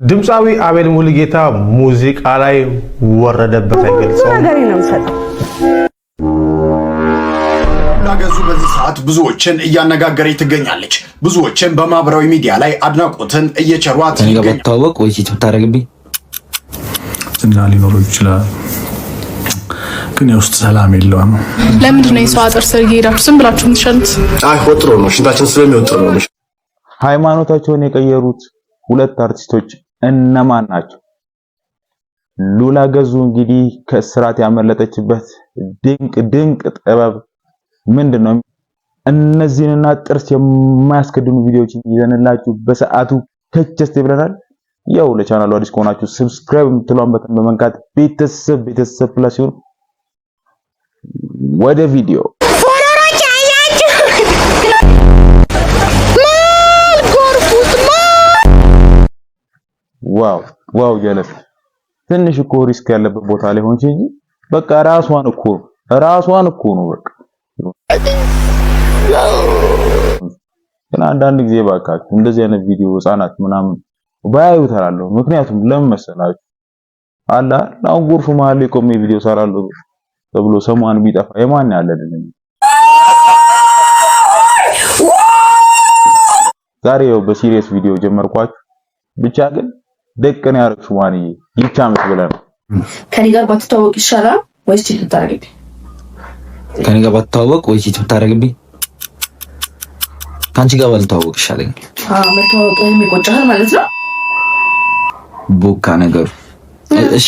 ድምጻዊ አቤል ሙሉጌታ ሙዚቃ ላይ ወረደበት አይገልጸው ነገር ነው ሰጠው ላገዙ በዚህ ሰዓት ብዙዎችን እያነጋገረ ትገኛለች። ብዙዎችን በማህበራዊ ሚዲያ ላይ አድናቆትን እየቸሯት ይገኛል። ታወቅ ወይ ሲት ታረግብኝ እና ሊኖረው ይችላል ግን ውስጥ ሰላም የለውም። ለምንድን ነው የሰው አጥር ስር ሄዳችሁ ዝም ብላችሁ የምትሸኑት? አይ ወጥሮ ነው ሽንታችን ስለሚወጥር ነው። ሃይማኖታቸውን የቀየሩት ሁለት አርቲስቶች እነማን ናቸው? ሉላ ገዙ እንግዲህ ከስራት ያመለጠችበት ድንቅ ጥበብ ምንድነው? እነዚህንና ጥርስ የማያስከድኑ ቪዲዮዎችን ይዘንላችሁ በሰዓቱ ከቸስ ብለናል። ያው ለቻናሉ አዲስ ከሆናችሁ ሰብስክራይብ የምትሏን በተን በመንካት ቤተሰብ ፕላስ ይሁን። ወደ ቪዲዮ ፎሎሮች አያችሁ ዋው ጀለስ ትንሽ እኮ ሪስክ ያለበት ቦታ ላይ ሆንሽ እንጂ በቃ ራሷን እኮ ነው በቃ። ግን አንዳንድ ጊዜ ባካችሁ እንደዚህ አይነት ቪዲዮ ህፃናት ምናምን ባያዩ ተራለሁ። ምክንያቱም ለምን መሰላችሁ አላ አሁን ጎርፍ መሀል ላይ ቆሜ ቪዲዮ ሰራለሁ ተብሎ ሰማን ቢጠፋ የማን ያለልን? ዛሬ በሲሪየስ ቪዲዮ ጀመርኳችሁ ብቻ ግን ደቀን ያረክሽው ማንዬ ይቻምት ብለን ከኔ ጋር ባትተዋወቅ ይሻላል ወይስ ቺት ብታረግብኝ? ከኔ ጋር ባትተዋወቅ ወይስ ቺት ብታረግብኝ? ካንቺ ጋር ባልተዋወቅ ይሻለኝ። መተዋወቅ የሚቆጭሃል ማለት ነው። ቦካ ነገሩ። እሺ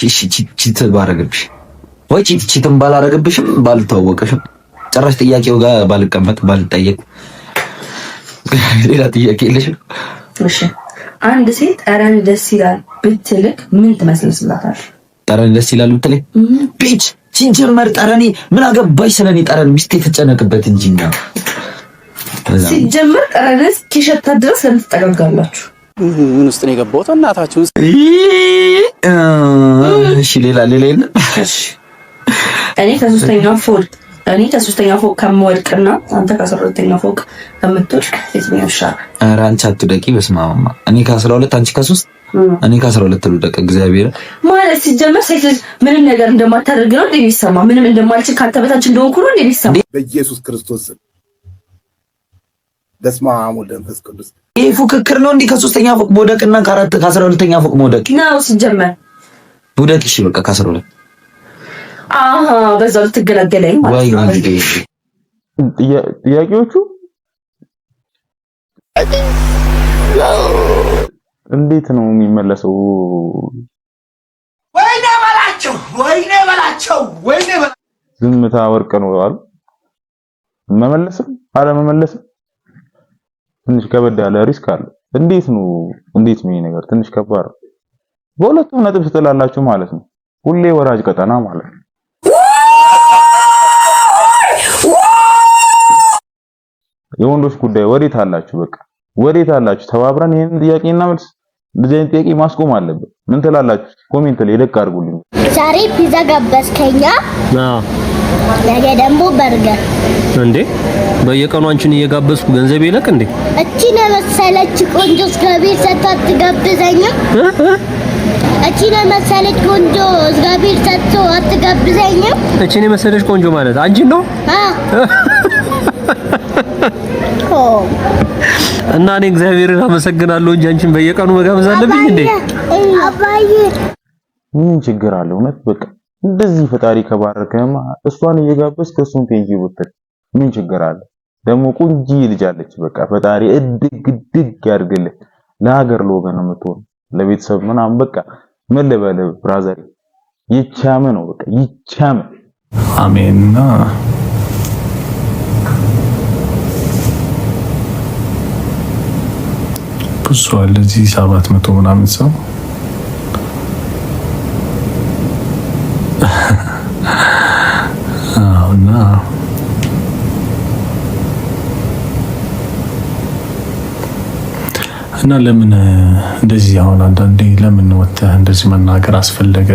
ቺት ባረግብሽ ወይ ቺትም ባላረግብሽም ባልተዋወቅሽም ጭራሽ ጥያቄው ጋር ባልቀመጥ ባልጠየቅ ሌላ ጥያቄ የለሽም? እሺ አንድ ሴት ጠረን ደስ ይላል ብትልክ ምን ትመስልስላታል? ጠረን ደስ ይላል ብትልክ ቢች ሲጀመር ጠረኔ ምን አገባሽ ስለኔ ጠረን ሚስቴ ተጨነቅበት እንጂና ሲጀመር ጠረንስ ኪሸታ ድረስ ለምትጠጋጋላችሁ ምን ውስጥ ነው የገባው? እናታችሁ እሺ ሌላ የለም። እኔ ከሶስተኛው ፎቅ ከምወድቅና አንተ ከ12ኛው ፎቅ ከምትወድቅ የትኛው ይሻላል? ኧረ አንቺ አትውደቂ። በስመ አብ እኔ ከ12 አንቺ ከ3 እኔ ከ12 ልውደቅ። እግዚአብሔር ማለት ሲጀመር ሴት ልጅ ምንም ነገር እንደማታደርግ ነው እንደሚሰማ ምንም እንደማልችል ካንተ በታች እንደሆንኩ ነው እንደሚሰማ በኢየሱስ ክርስቶስ በስመ አብ ወወልድ ወመንፈስ ቅዱስ። ይሄ ፉክክር ነው እንዴ? ከ3ኛ ፎቅ መውደቅና ከ12ኛ ፎቅ መውደቅ ነው ሲጀመር። ውደቅ እሺ በቃ ከ12 በዛው ልትገላገለኝ ማለት ነው። ጥያቄዎቹ እንዴት ነው የሚመለሰው? ወይኔ በላቸው ዝምታ ወርቅ ነው አሉ። መመለስም አለመመለስም ትንሽ ከበድ ያለ ሪስክ አለ። እንዴት ነው ይሄ ነገር? ትንሽ ከባድ ነው። በሁለቱም ነጥብ ትጥላላችሁ ማለት ነው። ሁሌ ወራጅ ቀጠና ማለት ነው። የወንዶች ጉዳይ ወዴት አላችሁ? በቃ ወዴት አላችሁ? ተባብረን ይሄን ጥያቄና መልስ እንደዚህ አይነት ጥያቄ ማስቆም አለብን። ምን ትላላችሁ? ኮሜንት ላይ ደቅ አድርጉልኝ። ዛሬ ፒዛ ጋበዝከኛ? ነገ ደግሞ በርገር። እንዴ በየቀኑ አንቺን እየጋበዝኩ ገንዘብ ይለቅ እንዴ? እቺ ነው መሰለች ቆንጆ እስከቤት ሰጣት ትጋብዘኝም? እቺ ነው መሰለች ቆንጆ እስከቤት ሰጥቶ አትጋብዘኝም? እቺ ነው መሰለች ቆንጆ ማለት አንቺን ነው? እና እኔ እግዚአብሔርን አመሰግናለሁ እንጂ አንቺን በየቀኑ መጋበዝ አለብኝ እንዴ? አባዬ ምን ችግር አለው? እውነት በቃ እንደዚህ ፈጣሪ ከባረከማ እሷን እየጋበዝክ እሱን ከይጂ ወጥተህ ምን ችግር አለ? ደግሞ ቁንጂ ልጅ አለች። በቃ ፈጣሪ እድግ ያድርግልህ። ለሀገር ለወገን ነው የምትሆን ለቤተሰብ ምናምን በቃ ምን ልበል ብራዘር ይቻም ነው በቃ ይቻም። አሜንና ብዙ አለ እዚህ 700 ምናምን ሰው እና ለምን እንደዚህ አሁን አንዳንዴ ለምን ወጥተህ እንደዚህ መናገር አስፈለገ?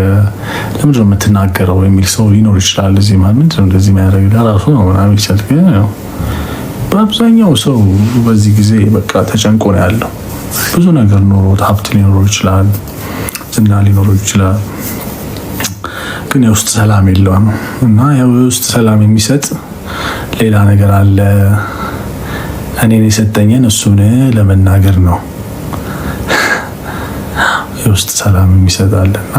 ለምን ነው የምትናገረው የሚል ሰው ሊኖር ይችላል። እዚህ ማለት ምንድነው እንደዚህ የሚያደርግ ለራሱ ነው ምናምን ይችላል። በአብዛኛው ሰው በዚህ ጊዜ በቃ ተጨንቆ ነው ያለው። ብዙ ነገር ኖሮት ሀብት ሊኖረው ይችላል፣ ዝና ሊኖረው ይችላል፣ ግን የውስጥ ሰላም የለውም። እና የውስጥ ሰላም የሚሰጥ ሌላ ነገር አለ። እኔን የሰጠኝን እሱን ለመናገር ነው። የውስጥ ሰላም የሚሰጥ አለና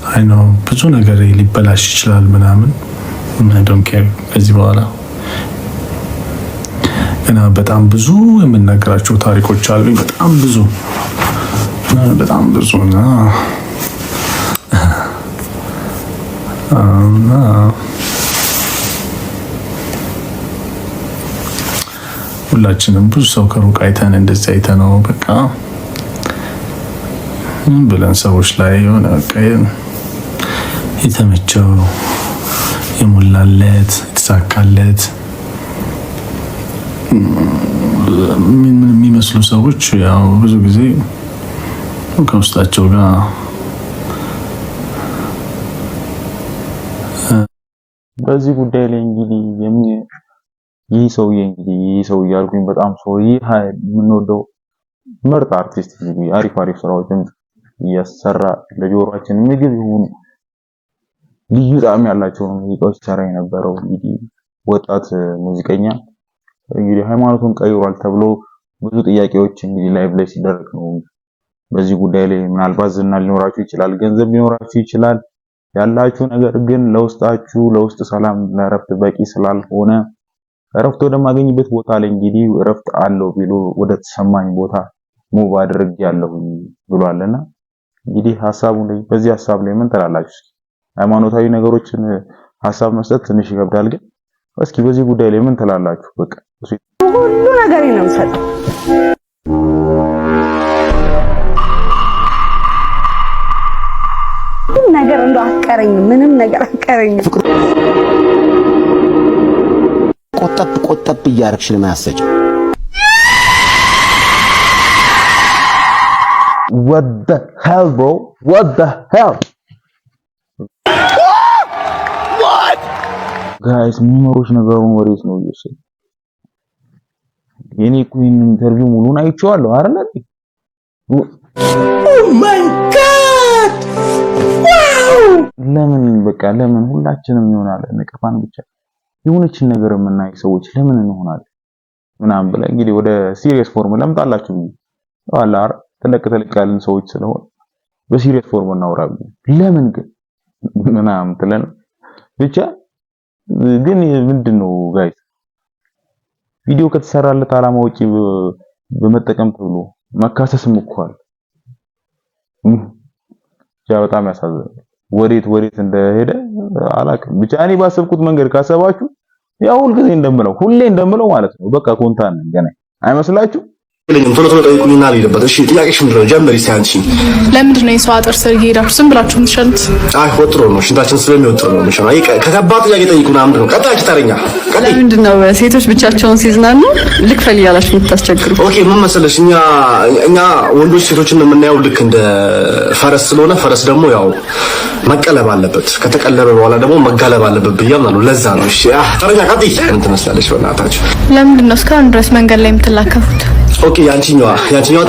አይ ነው ብዙ ነገር ሊበላሽ ይችላል ምናምን ዶንት ኬር ከዚህ በኋላ እና በጣም ብዙ የምናገራቸው ታሪኮች አሉኝ። በጣም ብዙ እና ሁላችንም ብዙ ሰው ከሩቅ አይተን እንደዚህ አይተነው በቃ ብለን ሰዎች ላይ የሆነ በቃ የተመቸው የሞላለት የተሳካለት የሚመስሉ ሰዎች ያው ብዙ ጊዜ ከውስጣቸው ጋር በዚህ ጉዳይ ላይ እንግዲህ ይህ ሰው ያልኩኝ በጣም ሰው የምንወደው ምርጥ አርቲስት እንግዲህ አሪፍ ስራዎችን እያሰራ ለጆሮአችን ምግብ ይሁን ልዩ ጣዕም ያላቸው ሙዚቃዎች ሰራ የነበረው እንግዲህ ወጣት ሙዚቀኛ እንግዲህ ሃይማኖቱን ቀይሯል ተብሎ ብዙ ጥያቄዎች እንግዲህ ላይቭ ላይ ሲደረግ ነው። በዚህ ጉዳይ ላይ ምናልባት ዝና ሊኖራችሁ ይችላል፣ ገንዘብ ሊኖራችሁ ይችላል። ያላችሁ ነገር ግን ለውስጥ ሰላም ለእረፍት በቂ ስላልሆነ እረፍት ወደማገኝበት ቦታ ላይ እንግዲህ እረፍት አለው ቢሉ ወደ ተሰማኝ ቦታ ሙቭ አድርጌያለሁ ብሏልና እንግዲህ በዚህ ሐሳብ ላይ ምን ትላላችሁ? ሃይማኖታዊ ነገሮችን ሐሳብ መስጠት ትንሽ ይከብዳል፣ ግን እስኪ በዚህ ጉዳይ ላይ ምን ትላላችሁ? በቃ ሁሉ ነገር ነው የምሰጠው። ነገር እንደው አትቀረኝም፣ ምንም ነገር አትቀረኝም። ቆጠብ እያደረግሽ ለማያሰጭ What the hell bro? What the hell? What? Guys, ሚመሮች ነገሩን ወሬስ ነው እየሰጠ የኔ ኩዊን ኢንተርቪው ሙሉን አይቼዋለሁ አይደል? Oh my god! Wow! ለምን ሁላችንም ይሆናል ነቀፋን ብቻ የሆነችን ነገር የምናይ ሰዎች ለምን እንሆናለን ምናምን ብላ እንግዲህ ወደ ሲሪየስ ፎርም ለምጣላችሁ አላር ተለቅ ያለን ሰዎች ስለሆነ በሲሪየስ ፎርም እናወራለን። ለምን ግን ምናምን ትለን ብቻ ግን ምንድነው ጋይስ ቪዲዮ ከተሰራለት ዓላማ ውጪ በመጠቀም ተብሎ መካሰስም እኮል በጣም ያሳዝናል። ወዴት እንደሄደ አላውቅም። ብቻ እኔ ባሰብኩት መንገድ ካሰባችሁ ያው ሁሌ እንደምለው ማለት ነው በቃ ኮንታን ገና አይመስላችሁ? ቶሎ ጠይቁኝና ልሂድበት። እሺ ጥያቄሽ ምንድነው? ጀምሪ እስኪ አንቺ። ለምንድን ነው የሰው አጥር ስር እየሄዳችሁ ዝም ብላችሁ የምትሸኑት? አይ ወጥሮ ነው ሽንታችን ስለሚወጥር ነው የምንሸነው። አይ ከከባድ ጥያቄ ጠይቁና ምንድነው? ቀጣይ ተረኛ ለምንድን ነው ሴቶች ብቻቸውን ሲዝናኑ ልክፈል እያላችሁ የምታስቸግሩ? ኦኬ ምን መሰለሽ እኛ ወንዶች ሴቶችን የምናየው ልክ እንደ ፈረስ ስለሆነ ፈረስ ደግሞ ያው መቀለብ አለበት። ከተቀለበ በኋላ ደግሞ መጋለብ አለበት ብያምናለሁ። ለዛ ነው። እሺ ተረኛ ቀጥይ። ምን ትመስላለሽ በእናታችሁ? ለምንድን ነው እስካሁን ድረስ መንገድ ላይ የምትላከፉት? ኦኬ ያንቺኛዋ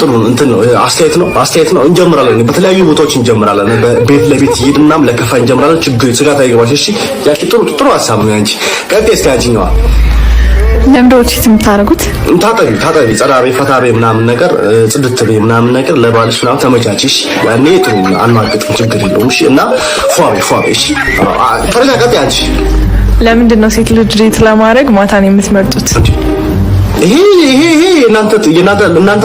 ጥሩ እንትን ነው አስተያየት ነው። እንጀምራለን፣ በተለያዩ ቦታዎች እንጀምራለን። በቤት ለቤት ይሄድናም ለከፋ እንጀምራለን። ችግር ስጋት አይገባሽ። እሺ ያቺ ጥሩ ሐሳብ ነው ያንቺ። ቀጥይ እስኪ ያንቺኛዋ። ለምዶች የምታረጉት ታጠቢ ጸዳቤ ፈታቤ ምናምን ነገር ጽድት ቤ ምናምን ነገር ለባልሽ ምናምን ተመቻችሽ። ያኔ ጥሩ አንማግጥም፣ ችግር የለውም። እሺ እና ፏቤ እሺ ተረጋ። ቀጥይ አንቺ። ለምንድን ነው ሴት ልጅ ዴት ለማድረግ ማታን የምትመርጡት? ይሄ እናንተ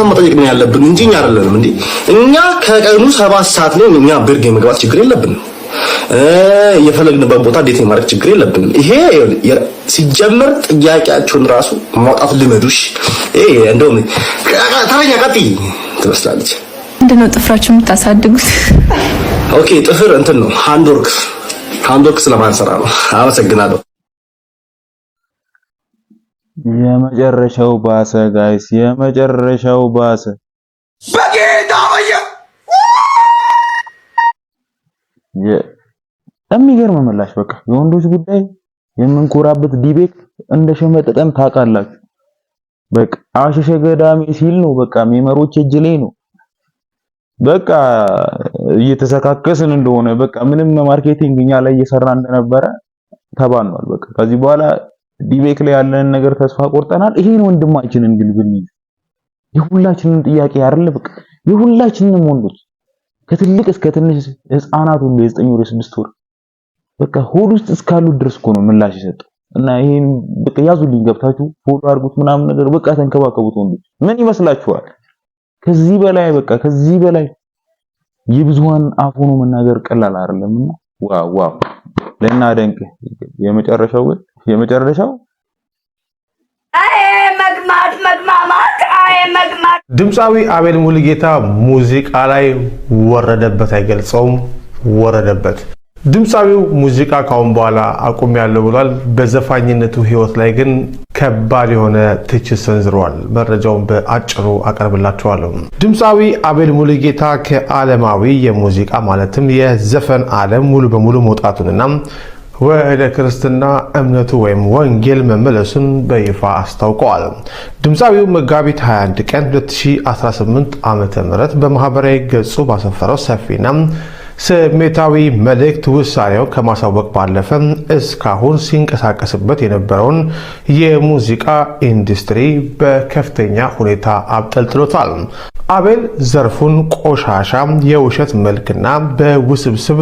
መጠየቅ ነው ያለብን እንጂ እኛ አይደለንም እንዴ። እኛ ከቀኑ 7 ሰዓት ላይ እኛ በርግ የመግባት ችግር የለብንም። የፈለግንበት ቦታ ዴት የማድረግ ችግር የለብንም። ይሄ ሲጀመር ጥያቄያችሁን ራሱ ማውጣት ልመዱሽ። እንደውም ተረኛ ቀጥይ ትመስላለች። ምንድነው ጥፍራችሁ የምታሳድጉት? ኦኬ ጥፍር እንትን ነው ሃንድወርክ ስለማንሰራ ነው። አመሰግናለሁ። የመጨረሻው ባሰ ጋይስ፣ የመጨረሻው ባሰ። በጌታ የሚገርም ምላሽ። በቃ የወንዶች ጉዳይ የምንኮራበት ዲቤት እንደሸመጠጠን ታውቃላችሁ። በቃ አሸሸ ገዳሜ ሲል ነው በቃ ሜመሮች እጅ ላይ ነው በቃ እየተሰካከስን እንደሆነ በቃ ምንም ማርኬቲንግ እኛ ላይ እየሰራ እንደነበረ ተባኗል። በቃ ከዚህ በኋላ ዲቤክ ላይ ያለን ነገር ተስፋ ቆርጠናል። ይሄን ወንድማችንን ግን ብንይዝ የሁላችንም ጥያቄ አይደለ በቃ የሁላችንም ወንዶች ከትልቅ እስከ ትንሽ ህፃናት ሁሉ የ9 ወር 6 ወር በቃ ሆድ ውስጥ እስካሉ ድረስ እኮ ነው ምላሽ የሰጠው እና ይሄን በቃ ያዙልኝ ገብታችሁ ፎሎ አድርጉት ምናምን ነገር በቃ ተንከባከቡት ወንዶች። ምን ይመስላችኋል? ከዚህ በላይ በቃ ከዚህ በላይ የብዙሃን አፍ ሆኖ መናገር ቀላል አይደለምና ዋው ለናደንቅ የመጨረሻው ድምፃዊ አቤል ሙሉጌታ ሙዚቃ ላይ ወረደበት አይገልጸውም፣ ወረደበት። ድምፃዊው ሙዚቃ ካሁን በኋላ አቁሜያለሁ ብሏል። በዘፋኝነቱ ህይወት ላይ ግን ከባድ የሆነ ትችት ሰንዝሯል። መረጃውን በአጭሩ አቀርብላችኋለሁ። ድምፃዊ አቤል ሙሉጌታ ከዓለማዊ የሙዚቃ ማለትም የዘፈን ዓለም ሙሉ በሙሉ መውጣቱንና ወደ ክርስትና እምነቱ ወይም ወንጌል መመለሱን በይፋ አስታውቀዋል። ድምፃዊው መጋቢት 21 ቀን 2018 ዓ.ም በማህበራዊ ገጹ ባሰፈረው ሰፊና ስሜታዊ መልእክት ውሳኔው ከማሳወቅ ባለፈ እስካሁን ሲንቀሳቀስበት የነበረውን የሙዚቃ ኢንዱስትሪ በከፍተኛ ሁኔታ አብጠልጥሎታል። አቤል ዘርፉን ቆሻሻ የውሸት መልክና በውስብስብ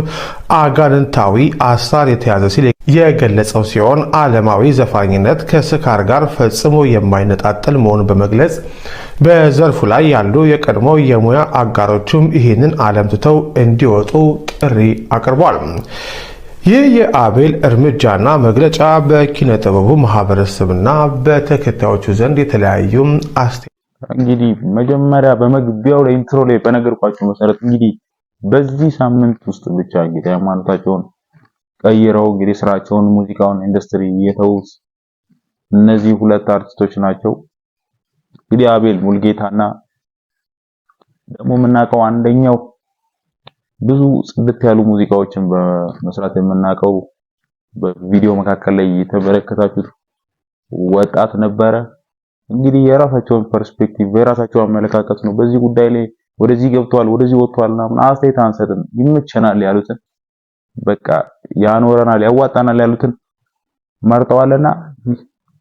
አጋንንታዊ አሳር የተያዘ ሲል የገለጸው ሲሆን ዓለማዊ ዘፋኝነት ከስካር ጋር ፈጽሞ የማይነጣጠል መሆኑን በመግለጽ በዘርፉ ላይ ያሉ የቀድሞ የሙያ አጋሮቹም ይህንን ዓለም ትተው እንዲወጡ ጥሪ አቅርቧል። ይህ የአቤል እርምጃና መግለጫ በኪነ ጥበቡ ማህበረሰብና በተከታዮቹ ዘንድ የተለያዩ እንግዲህ መጀመሪያ በመግቢያው ላይ ኢንትሮ ላይ በነገርኳችሁ መሰረት እንግዲህ በዚህ ሳምንት ውስጥ ብቻ እንግዲህ ሃይማኖታቸውን ቀይረው እንግዲህ ስራቸውን ሙዚቃውን ኢንዱስትሪ የተውት እነዚህ ሁለት አርቲስቶች ናቸው። እንግዲህ አቤል ሙሉጌታና ደግሞ የምናውቀው አንደኛው ብዙ ጽድት ያሉ ሙዚቃዎችን በመስራት የምናውቀው በቪዲዮ መካከል ላይ የተመለከታችሁት ወጣት ነበረ። እንግዲህ የራሳቸውን ፐርስፔክቲቭ የራሳቸውን አመለካከት ነው በዚህ ጉዳይ ላይ ወደዚህ ገብቷል ወደዚህ ወጥቷልና አስተያየት አንሰጥም። ይመቸናል ያሉትን በቃ ያኖረናል ያዋጣናል ያሉትን መርጠዋልና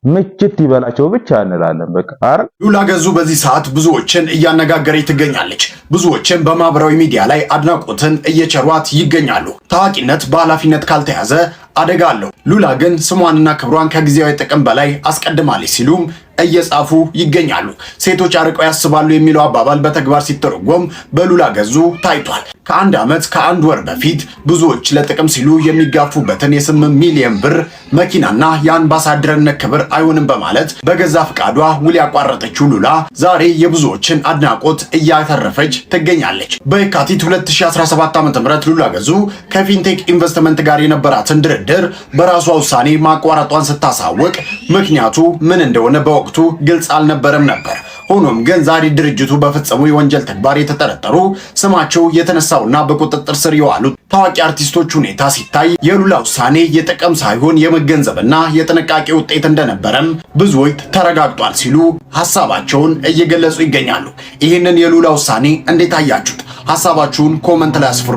ምችት ይበላቸው ብቻ እንላለን። በቃ አረ ሉላ ገዙ በዚህ ሰዓት ብዙዎችን እያነጋገረች ትገኛለች። ብዙዎችን በማህበራዊ ሚዲያ ላይ አድናቆትን እየቸሯት ይገኛሉ። ታዋቂነት በኃላፊነት ካልተያዘ አደጋ አለው። ሉላ ግን ስሟንና ክብሯን ከጊዜያዊ ጥቅም በላይ አስቀድማለች ሲሉም እየጻፉ ይገኛሉ። ሴቶች አርቀው ያስባሉ የሚለው አባባል በተግባር ሲተረጎም በሉላ ገዙ ታይቷል። ከአንድ ዓመት ከአንድ ወር በፊት ብዙዎች ለጥቅም ሲሉ የሚጋፉበትን የ8 ሚሊዮን ብር መኪናና የአምባሳደርነት ክብር አይሆንም በማለት በገዛ ፍቃዷ ውል ያቋረጠችው ሉላ ዛሬ የብዙዎችን አድናቆት እያተረፈች ትገኛለች። በየካቲት 2017 ዓ.ም ሉላ ገዙ ከፊንቴክ ኢንቨስትመንት ጋር የነበራትን ድርድር በራሷ ውሳኔ ማቋረጧን ስታሳውቅ ምክንያቱ ምን እንደሆነ በወቅቱ ግልጽ አልነበረም ነበር። ሆኖም ግን ዛሬ ድርጅቱ በፈጸሙ የወንጀል ተግባር የተጠረጠሩ ስማቸው የተነሳውና በቁጥጥር ስር የዋሉት ታዋቂ አርቲስቶች ሁኔታ ሲታይ የሉላ ውሳኔ የጥቅም ሳይሆን የመገንዘብና የጥንቃቄ ውጤት እንደነበረም ብዙዎች ተረጋግጧል ሲሉ ሀሳባቸውን እየገለጹ ይገኛሉ። ይህንን የሉላ ውሳኔ እንዴት አያችሁት? ሀሳባችሁን ኮመንት ላይ አስፍሩ።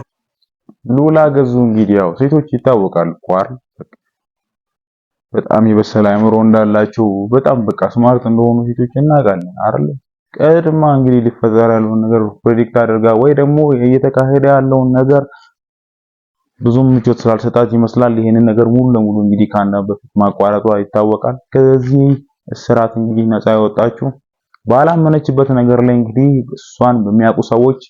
ሉላ ገዙ እንግዲህ ያው ሴቶች ይታወቃሉ ቋር በጣም የበሰለ አእምሮ እንዳላቸው በጣም በቃ ስማርት እንደሆኑ ሴቶች እናውቃለን አይደል? ቀድማ እንግዲህ ሊፈጠር ያለውን ነገር ፕሬዲክት አድርጋ ወይ ደግሞ እየተካሄደ ያለውን ነገር ብዙም ምቾት ስላልሰጣት ይመስላል ይሄንን ነገር ሙሉ ለሙሉ እንግዲህ ካንዳ በፊት ማቋረጧ ይታወቃል። ከዚህ እስራት እንግዲህ ነፃ ያወጣችው ባላመነችበት ነገር ላይ እንግዲህ እሷን በሚያውቁ ሰዎች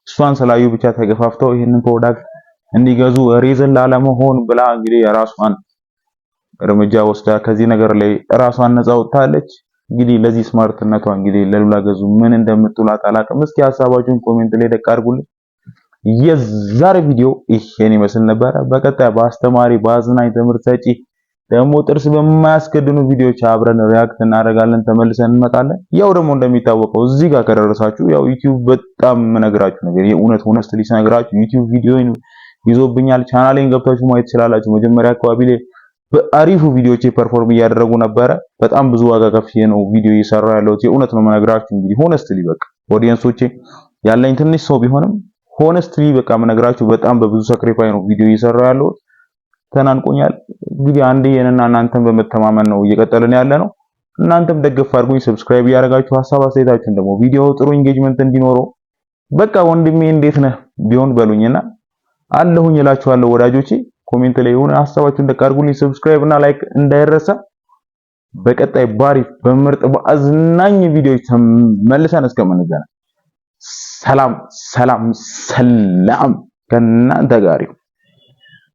እሷን ስላዩ ብቻ ተገፋፍተው ይሄንን ፕሮዳክት እንዲገዙ ሪዝን ላለመሆን ብላ እንግዲህ የራሷን እርምጃ ወስዳ ከዚህ ነገር ላይ ራሷን ነፃ ወጣለች። እንግዲህ ለዚህ ስማርትነቷ እንግዲህ ለሉላ ገዙ ምን እንደምትውላት አላውቅም። እስኪ ሀሳባችሁን ኮሜንት ላይ ደቅ አድርጉልኝ። የዛሬ ቪዲዮ ይሄን ይመስል ነበር። በቀጣይ በአስተማሪ በአዝናኝ ትምህርት ሰጪ ደግሞ ጥርስ በማያስከድኑ ቪዲዮዎች አብረን ሪያክት እናደርጋለን። ተመልሰን እንመጣለን። ያው ደግሞ እንደሚታወቀው እዚህ ጋር ከደረሳችሁ ያው ዩቲዩብ በጣም የምነግራችሁ ነገር የእውነት ሆነስትሊ ስነግራችሁ ዩቲዩብ ቪዲዮ ይዞብኛል። ቻናሌን ገብታችሁ ማየት ትችላላችሁ። መጀመሪያ አካባቢ ላይ በአሪፉ ቪዲዮዎች ፐርፎርም እያደረጉ ነበረ። በጣም ብዙ ዋጋ ከፍዬ ነው ቪዲዮ እየሰራሁ ያለሁት። የእውነት ነው መነግራችሁ። እንግዲህ ሆነስትሊ በቃ ኦዲየንሶቼ ያለኝ ትንሽ ሰው ቢሆንም ሆነስትሊ በቃ መነግራችሁ በጣም በብዙ ሳክሪፋይ ነው ቪዲዮ እየሰራሁ ያለሁት። ተናንቆኛል። እንግዲህ አንዴ የነና እናንተን በመተማመን ነው እየቀጠልን ያለ ነው። እናንተም ደግፍ አድርጉኝ፣ ሰብስክራይብ ያደረጋችሁ ሐሳብ አስተያየታችሁን ደግሞ ቪዲዮ ጥሩ ኢንጌጅመንት እንዲኖረው በቃ ወንድሜ እንዴት ነህ ቢሆን በሉኝና አለሁኝ እላችኋለሁ ወዳጆቼ። ኮሜንት ላይ የሆነ ሐሳባችሁን ደቃርጉልኝ። ሰብስክራይብ እና ላይክ እንዳይረሳ። በቀጣይ ባሪፍ በምርጥ በአዝናኝ ቪዲዮዎች ተመልሰን እስከምንገናኝ ሰላም ሰላም ሰላም ከእናንተ ጋር ይሁን።